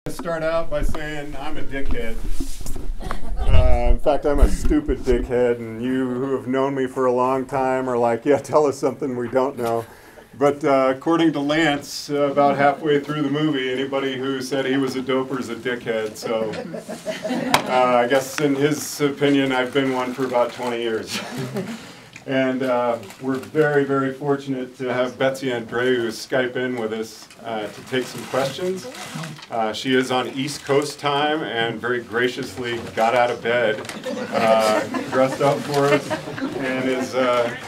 Start out by saying I'm a dickhead. In fact, I'm a stupid dickhead, and you who have known me for a long time are like, yeah, tell us something we don't know. But according to Lance, about halfway through the movie, anybody who said he was a doper is a dickhead. So I guess in his opinion, I've been one for about 20 years. And we're very, very fortunate to have Betsy Andreu Skype in with us to take some questions. She is on East Coast time and very graciously got out of bed, dressed up for us, and is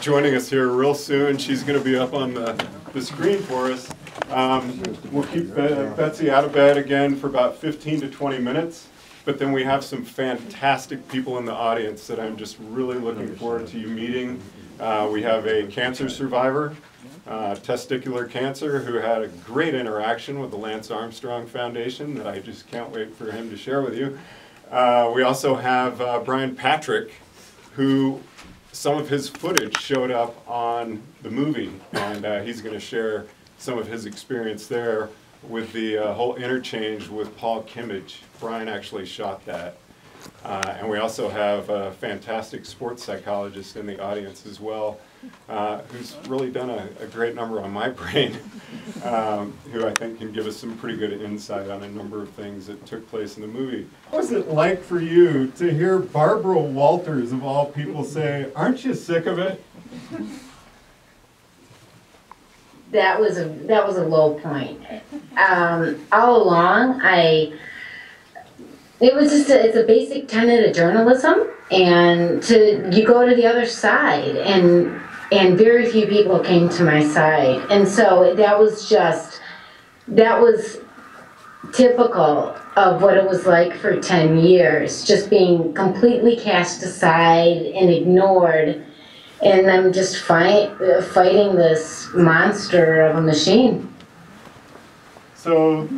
joining us here real soon. She's going to be up on the screen for us. We'll keep Betsy out of bed again for about 15 to 20 minutes. But then we have some fantastic people in the audience that I'm just really looking forward to you meeting. We have a cancer survivor, testicular cancer, who had a great interaction with the Lance Armstrong Foundation that I just can't wait for him to share with you. We also have Brian Patrick, who some of his footage showed up on the movie, and he's going to share some of his experience there with the whole interchange with Paul Kimmage. Brian actually shot that. And we also have a fantastic sports psychologist in the audience as well, who's really done a great number on my brain, who I think can give us some pretty good insight on a number of things that took place in the movie. What was it like for you to hear Barbara Walters, of all people, say, "Aren't you sick of it?" That was a low point. All along, it's a basic tenet of journalism, and you go to the other side, and very few people came to my side, and so that was typical of what it was like for 10 years, just being completely cast aside and ignored. And I'm just fighting this monster of a machine. So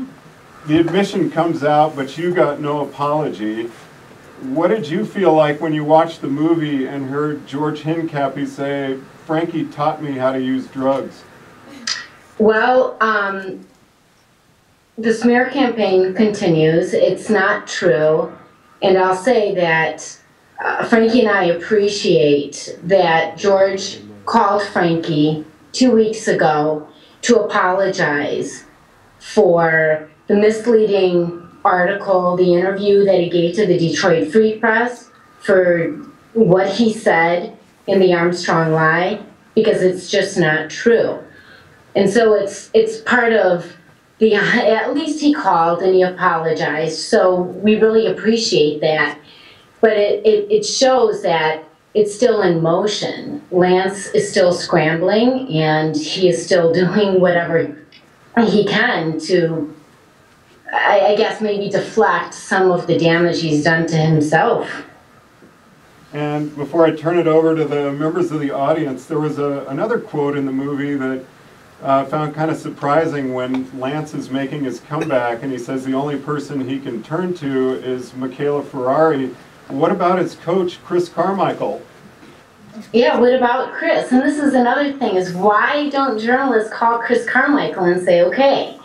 the admission comes out, but you got no apology. What did you feel like when you watched the movie and heard George Hincapie say, "Frankie taught me how to use drugs"? Well, the smear campaign continues. It's not true. And I'll say that Frankie and I appreciate that George called Frankie 2 weeks ago to apologize for the misleading article, the interview that he gave to the Detroit Free Press, for what he said in the Armstrong Lie, because it's just not true. And so it's part of the, at least he called and he apologized, so we really appreciate that. But it shows that it's still in motion. Lance is still scrambling, and he is still doing whatever he can to, I guess, maybe deflect some of the damage he's done to himself. And before I turn it over to the members of the audience, there was another quote in the movie that I found kind of surprising when Lance is making his comeback, and he says the only person he can turn to is Michaela Ferrari. What about his coach, Chris Carmichael? Yeah, what about Chris? And this is another thing, is why don't journalists call Chris Carmichael and say, okay,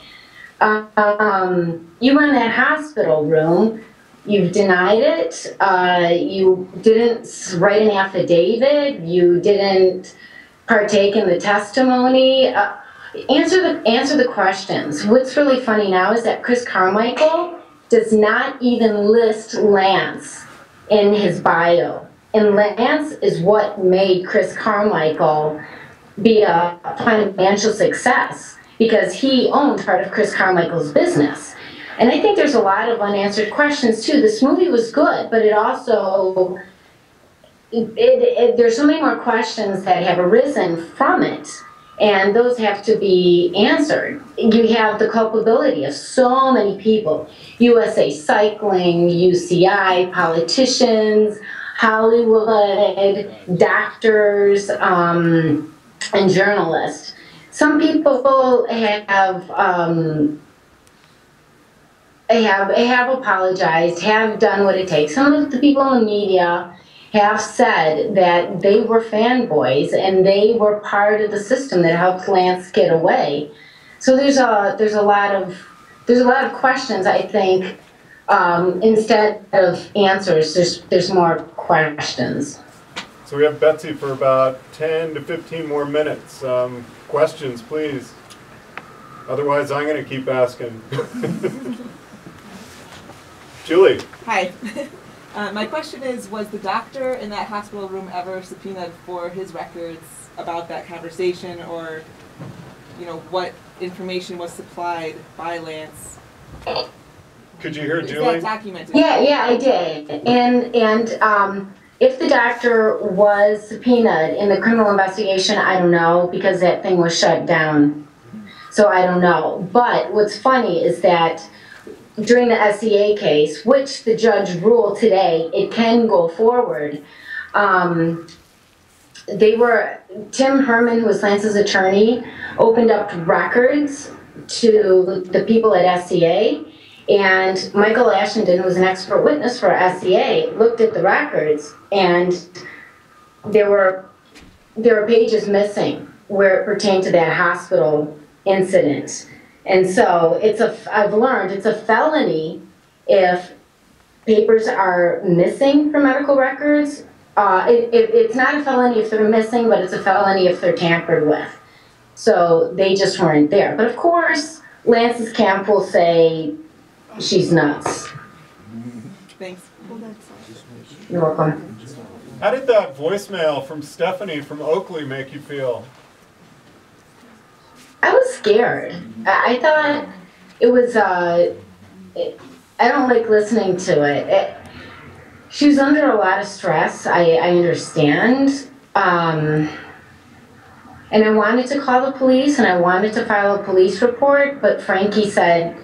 you were in that hospital room, you've denied it, you didn't write an affidavit, you didn't partake in the testimony. Answer the questions. What's really funny now is that Chris Carmichael does not even list Lance in his bio. And Lance is what made Chris Carmichael be a financial success, because he owned part of Chris Carmichael's business. And I think there's a lot of unanswered questions too. This movie was good, but it also, there's so many more questions that have arisen from it, and those have to be answered. You have the culpability of so many people: USA Cycling, UCI, politicians, Hollywood, doctors, and journalists. Some people have apologized, have done what it takes. Some of the people in the media have said that they were fanboys and they were part of the system that helped Lance get away. So there's a lot of there's a lot of questions, I think, instead of answers, there's more questions. So we have Betsy for about 10 to 15 more minutes. Questions, please. Otherwise, I'm going to keep asking. Julie. Hi. My question is, was the doctor in that hospital room ever subpoenaed for his records about that conversation, or, you know, what information was supplied by Lance? Could you hear Julie? Is that documented? Yeah, I did. And if the doctor was subpoenaed in the criminal investigation, I don't know, because that thing was shut down. So I don't know. But what's funny is that during the SEA case, which the judge ruled today, it can go forward. Tim Herman, who was Lance's attorney, opened up records to the people at SEA, and Michael Ashenden, who was an expert witness for SEA, looked at the records, and there were pages missing where it pertained to that hospital incident. And so I've learned it's a felony if papers are missing from medical records. It's not a felony if they're missing, but it's a felony if they're tampered with. So they just weren't there. But of course, Lance's camp will say she's nuts. Thanks. You're welcome. How did that voicemail from Stephanie from Oakley make you feel? I was scared. I thought it was, I don't like listening to it. She was under a lot of stress, I understand. And I wanted to call the police and I wanted to file a police report, but Frankie said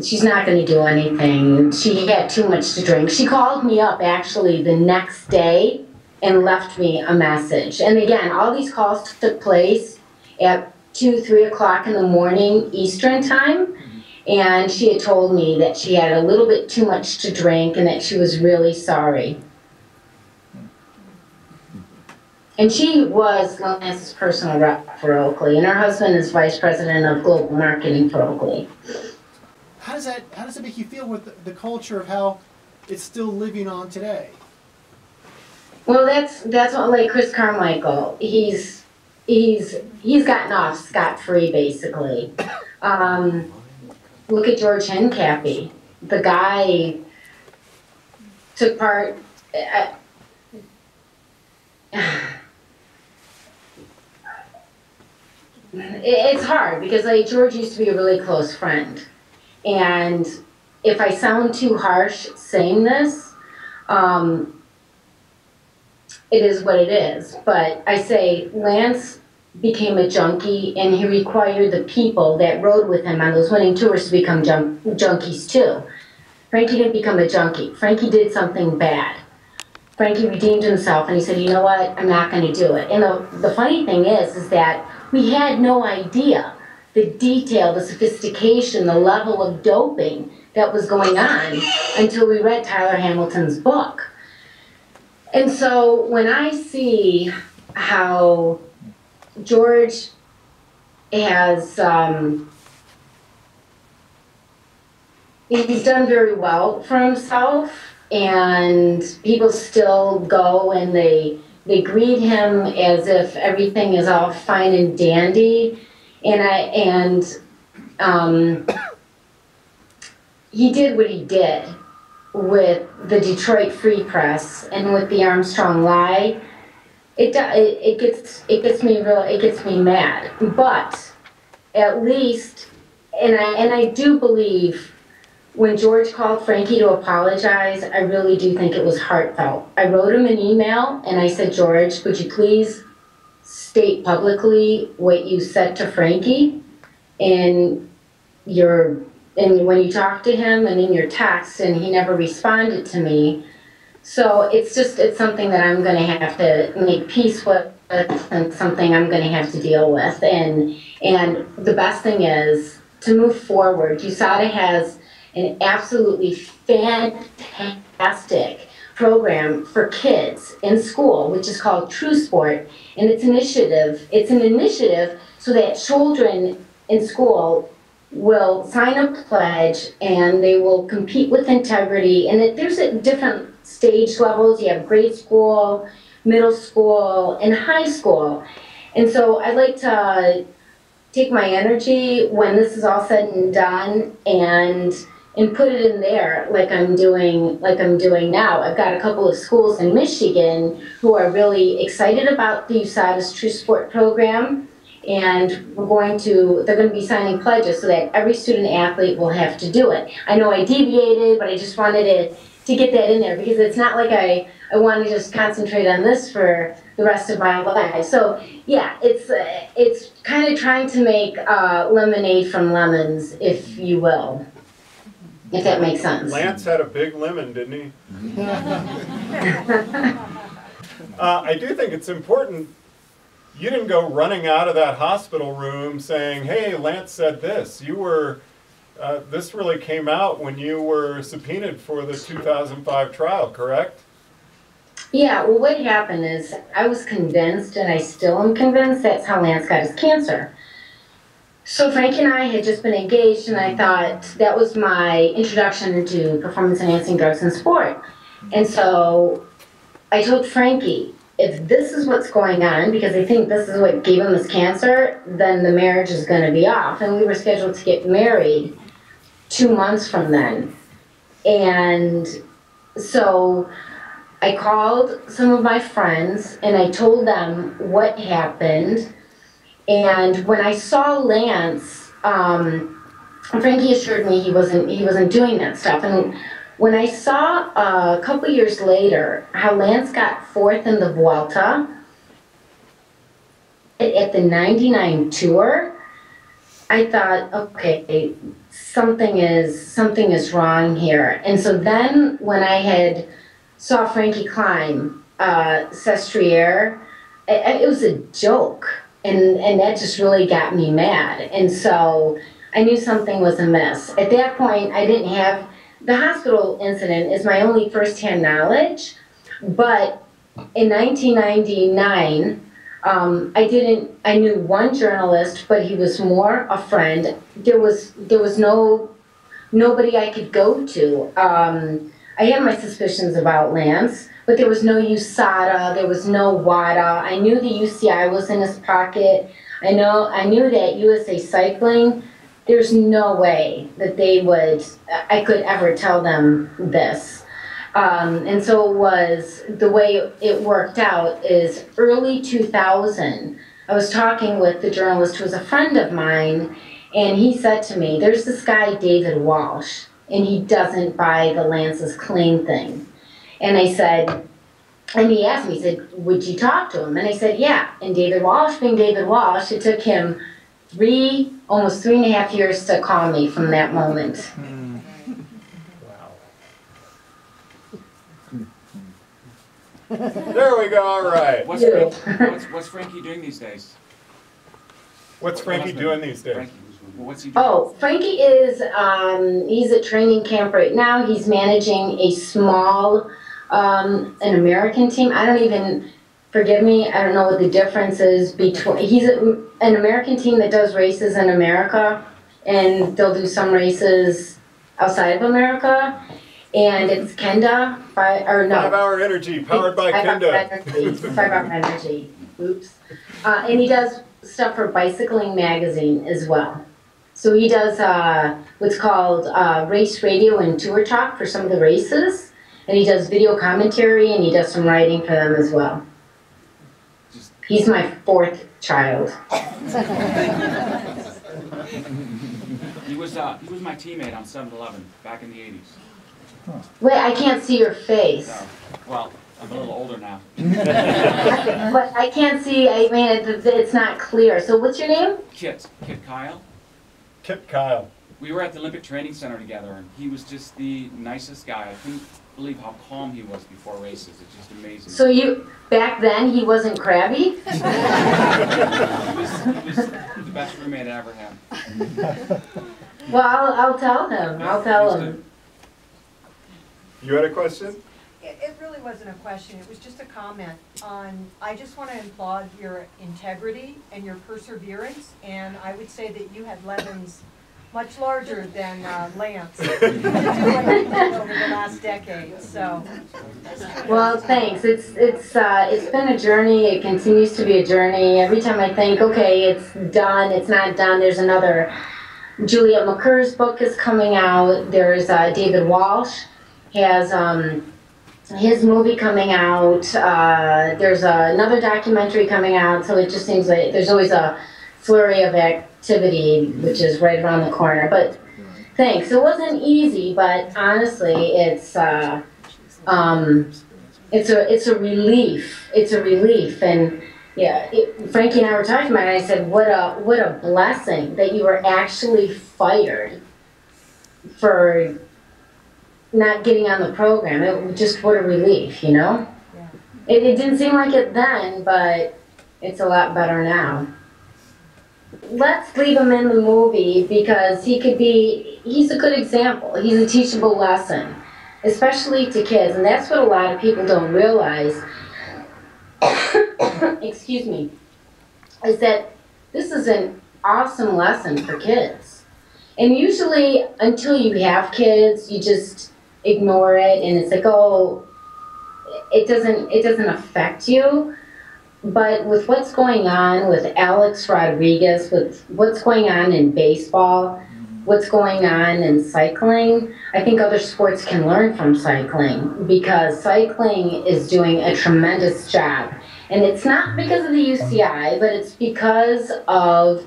she's not going to do anything. She had too much to drink. She called me up actually the next day and left me a message. And again, all these calls took place at 2, 3 o'clock in the morning Eastern time, and she had told me that she had a little bit too much to drink and that she was really sorry. And she was Lance's personal rep for Oakley, and her husband is vice president of global marketing for Oakley. How does it make you feel with the culture of how it's still living on today? Well, that's what, like Chris Carmichael, he's gotten off scot-free, basically. Look at George Hincapie. The guy took part. It's hard because like George used to be a really close friend, and if I sound too harsh saying this, it is what it is. But I say Lance became a junkie, and he required the people that rode with him on those winning tours to become junkies too. Frankie didn't become a junkie. Frankie did something bad. Frankie redeemed himself, and he said, you know what, I'm not going to do it. And the funny thing is that we had no idea the detail, the sophistication, the level of doping that was going on until we read Tyler Hamilton's book. And so when I see how George has, he's done very well for himself, and people still go and they greet him as if everything is all fine and dandy, and he did what he did with the Detroit Free Press and with the Armstrong Lie. It gets me mad. But at least, and I do believe when George called Frankie to apologize, I really do think it was heartfelt. I wrote him an email and I said, George, would you please state publicly what you said to Frankie when you talked to him and in your text, and he never responded to me. So it's something that I'm going to have to make peace with, and something I'm going to have to deal with. And the best thing is to move forward. USADA has an absolutely fantastic program for kids in school, which is called True Sport, and it's an initiative so that children in school will sign a pledge and they will compete with integrity. And there's different stage levels. You have grade school, middle school, and high school. And so I'd like to take my energy when this is all said and done and put it in there like I'm doing now. I've got a couple of schools in Michigan who are really excited about the USADA's True Sport program, and they're going to be signing pledges so that every student athlete will have to do it. I know I deviated, but I just wanted to get that in there because it's not like I want to just concentrate on this for the rest of my life. So yeah, it's kind of trying to make lemonade from lemons, if you will, if that makes sense. Lance had a big lemon, didn't he? I do think it's important. You didn't go running out of that hospital room saying, hey, Lance said this. You were, this really came out when you were subpoenaed for the 2005 trial, correct? Yeah, well, what happened is I was convinced, and I still am convinced, that's how Lance got his cancer. So Frankie and I had just been engaged, and I thought that was my introduction into performance-enhancing drugs in sport. And so I told Frankie, if this is what's going on, because I think this is what gave him his cancer, then the marriage is going to be off. And we were scheduled to get married 2 months from then. And so I called some of my friends and I told them what happened. And when I saw Lance, Frankie assured me he wasn't doing that stuff. And when I saw a couple years later how Lance got fourth in the Vuelta at the 99 Tour, I thought, okay, something is wrong here. And so then when I had saw Frankie climb Sestriere, it was a joke, and that just really got me mad. And so I knew something was amiss. At that point, I didn't have, the hospital incident is my only first-hand knowledge, but in 1999, I knew one journalist, but he was more a friend. There was nobody I could go to. I had my suspicions about Lance, but there was no USADA, there was no WADA. I knew the UCI was in his pocket. I knew that USA Cycling, there's no way that I could ever tell them this. And so the way it worked out is early 2000, I was talking with the journalist who was a friend of mine, and he said to me, there's this guy, David Walsh, and he doesn't buy the Lance is clean thing. And I said, and he asked me, he said, would you talk to him? And I said, yeah. And David Walsh, being David Walsh, it took him almost 3.5 years to call me from that moment. Wow. There we go, all right. What's Frankie doing these days? What's Frankie doing these days? Frankie, well, what's he doing? Oh, Frankie is, he's at training camp right now. He's managing a small, an American team. Forgive me, I don't know what the difference is between, he's an American team that does races in America, and they'll do some races outside of America. And it's Kenda, 5-Hour Energy, powered by Kenda. 5-Hour Energy, oops. And he does stuff for Bicycling Magazine as well. So he does what's called race radio and tour talk for some of the races. And he does video commentary, and he does some writing for them as well. He's my fourth child. He was my teammate on 7-Eleven back in the 80s. Wait, I can't see your face. So, well, I'm a little older now. But I can't see, I mean, it's not clear. So what's your name? Kit Kyle. Kit Kyle. We were at the Olympic Training Center together, and he was just the nicest guy. I couldn't believe how calm he was before races. It's just amazing. So back then, he wasn't crabby? he was the best roommate I ever had. Well, I'll tell him. I'll tell him. You had a question? It really wasn't a question, it was just a comment on, I just want to applaud your integrity and your perseverance, and I would say that you had lemons much larger than Lance to do what he did over the last decade, so. Well, thanks. It's been a journey. It continues to be a journey. Every time I think, okay, it's done, it's not done, there's another. Juliet McCur's book is coming out. There's David Walsh has his movie coming out. There's another documentary coming out. So it just seems like there's always a flurry of activity, which is right around the corner. But thanks. It wasn't easy, but honestly, it's a relief. It's a relief, and yeah, Frankie and I were talking about it. And I said, "What a blessing that you were actually fired for not getting on the program. It was just what a relief, you know." Yeah. It didn't seem like it then, but it's a lot better now. Let's leave him in the movie because he's a good example. He's a teachable lesson, especially to kids, and that's what a lot of people don't realize. Excuse me, is that this is an awesome lesson for kids. And usually, until you have kids, you just ignore it, and it's like, oh, it doesn't affect you. But with what's going on with Alex Rodriguez, with what's going on in baseball, what's going on in cycling, I think other sports can learn from cycling, because cycling is doing a tremendous job. And it's not because of the UCI, but it's because of,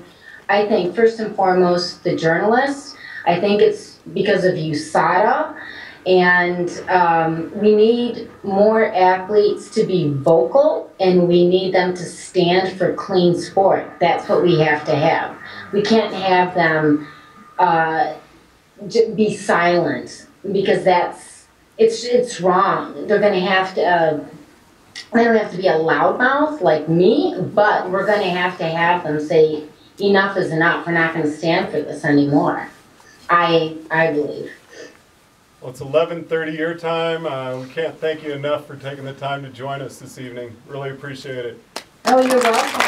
I think, first and foremost, the journalists. I think it's because of USADA. And we need more athletes to be vocal, and we need them to stand for clean sport. That's what we have to have. We can't have them be silent, because it's wrong. They're going to have to, they don't have to be a loudmouth like me, but we're going to have them say, enough is enough. We're not going to stand for this anymore. I believe. Well, it's 11:30 your time. We can't thank you enough for taking the time to join us this evening. Really appreciate it. Oh, you're welcome.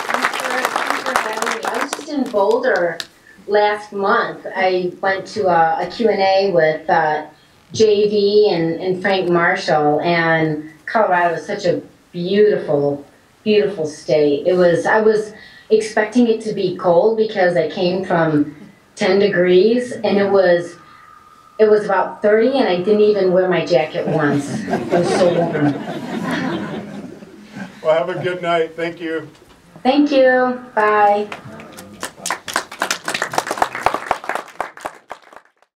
Thanks for having me. I was just in Boulder last month. I went to a Q&A with JV and Frank Marshall, and Colorado is such a beautiful, beautiful state. I was expecting it to be cold because I came from 10 degrees, and it was about 30, and I didn't even wear my jacket once. It was so warm. Well, have a good night. Thank you. Thank you. Bye.